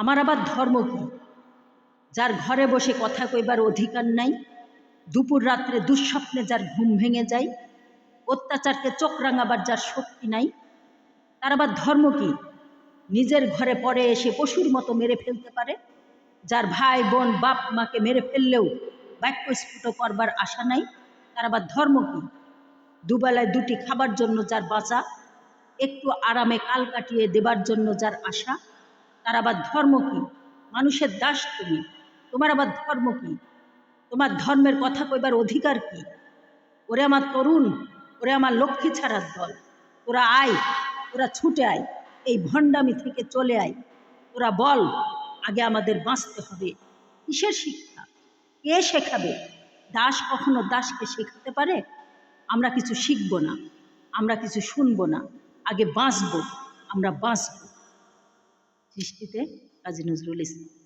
আমার আবার ধর্ম কি? যার ঘরে বসে কথা কইবার অধিকার নাই, দুপুর রাত্রে দুঃস্বপ্নে যার ঘুম ভেঙে যায়, অত্যাচারকে চোখ রাঙাবার যার শক্তি নাই, তার আবার ধর্ম কি? নিজের ঘরে পরে এসে পশুর মতো মেরে ফেলতে পারে, যার ভাই বোন বাপ মাকে মেরে ফেললেও বাক্য স্ফুট করবার আশা নাই, তার আবার ধর্ম কি? দুবেলায় দুটি খাবার জন্য যার বাঁচা, একটু আরামে কাল কাটিয়ে দেবার জন্য যার আশা, তার আবার ধর্ম কি? মানুষের দাস তুমি, তোমার আবার ধর্ম কি? তোমার ধর্মের কথা কইবার অধিকার কি? ওরে আমার তরুণ, ওরে আমার লক্ষ্মী ছাড়ার দল, তোরা আয়, তোরা ছুটে আয়, এই ভণ্ডামি থেকে চলে আয়। তোরা বল, আগে আমাদের বাঁচতে হবে। কিসের শিক্ষা? কে শেখাবে? দাস কখনো দাসকে শেখাতে পারে? আমরা কিছু শিখব না, আমরা কিছু শুনবো না, আগে বাঁচবো, আমরা বাঁচব। সৃষ্টিতে কাজী নজরুল ইসলাম।